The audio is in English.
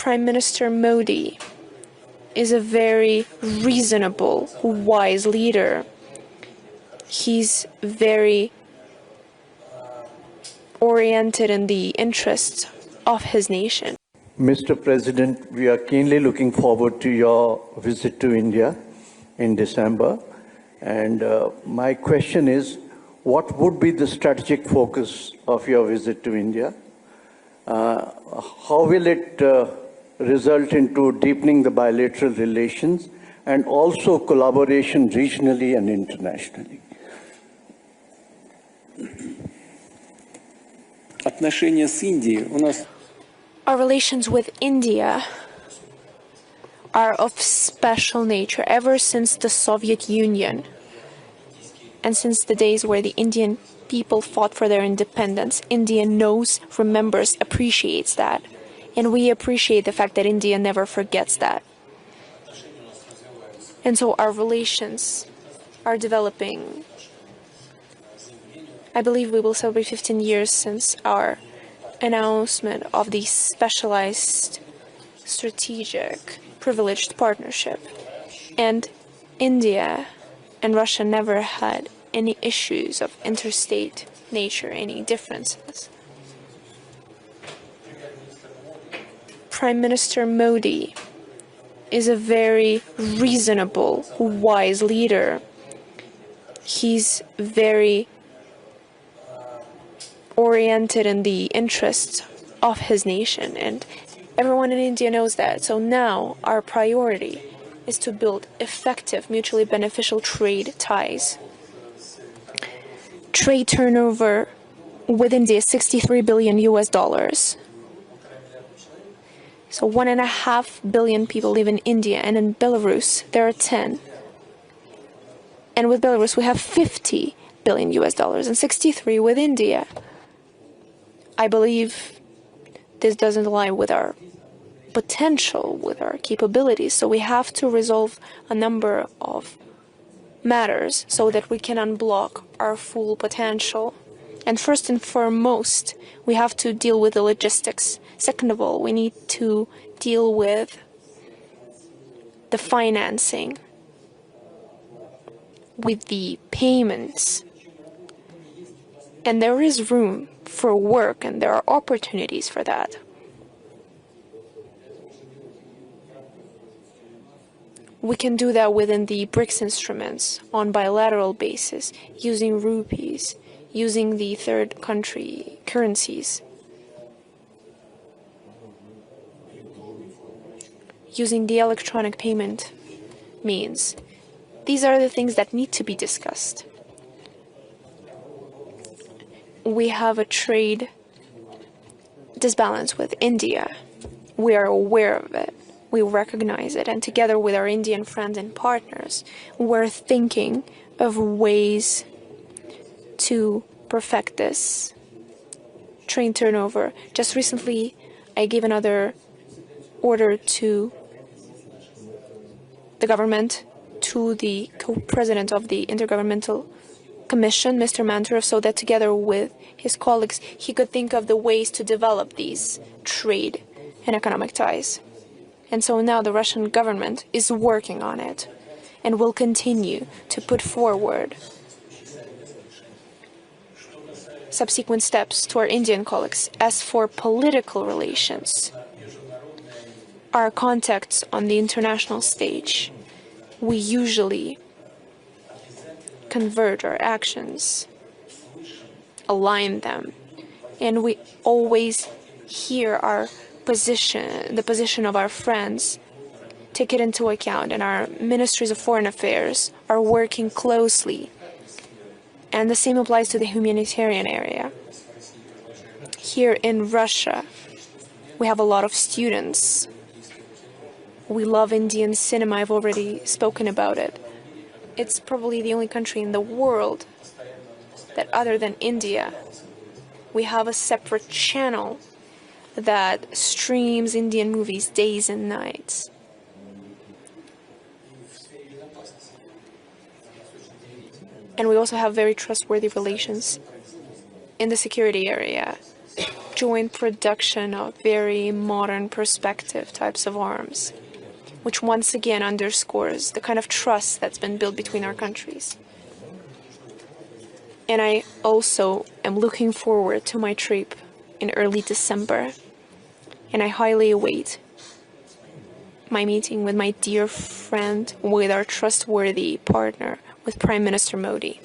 Prime Minister Modi is a very reasonable, wise leader. He's very oriented in the interests of his nation. Mr. President, we are keenly looking forward to your visit to India in December. And my question is, what would be the strategic focus of your visit to India? How will it result into deepening the bilateral relations and also collaboration regionally and internationally? Отношения с Индией у нас. Our relations with India are of special nature ever since the Soviet Union and since the days where the Indian people fought for their independence. India knows, remembers, appreciates that. And we appreciate the fact that India never forgets that. And so our relations are developing. I believe we will celebrate 15 years since our announcement of the specialized, strategic, privileged partnership. And India and Russia never had any issues of interstate nature, any differences. Prime Minister Modi is a very reasonable, wise leader. He's very oriented in the interests of his nation, and everyone in India knows that. So now our priority is to build effective, mutually beneficial trade ties. Trade turnover with India is $63 billion US. So 1.5 billion people live in India, and in Belarus there are 10. And with Belarus we have $50 billion US and 63 with India. I believe this doesn't align with our potential, with our capabilities, so we have to resolve a number of matters so that we can unblock our full potential. And first and foremost, we have to deal with the logistics. Second of all, we need to deal with the financing, with the payments. And there is room for work, and there are opportunities for that. We can do that within the BRICS instruments on bilateral basis, using rupees, using the third country currencies, using the electronic payment means. These are the things that need to be discussed. We have a trade disbalance with India. We are aware of it. We recognize it. And together with our Indian friends and partners, we're thinking of ways to perfect this trade turnover. Just recently, I gave another order to the government, to the co-president of the Intergovernmental Commission, Mr. Manturov, so that together with his colleagues, he could think of the ways to develop these trade and economic ties. And so now the Russian government is working on it and will continue to put forward subsequent steps to our Indian colleagues. As for political relations, our contacts on the international stage, we usually convert our actions, align them, and we always hear our position, the position of our friends, take it into account, and our ministries of foreign affairs are working closely. And the same applies to the humanitarian area. Here in Russia, we have a lot of students. We love Indian cinema. I've already spoken about it. It's probably the only country in the world that, other than India, we have a separate channel that streams Indian movies days and nights. And we also have very trustworthy relations in the security area. joint production of very modern perspective types of arms, which once again underscores the kind of trust that's been built between our countries. And I also am looking forward to my trip in early December, and I highly await my meeting with my dear friend, with our trustworthy partner, with Prime Minister Modi.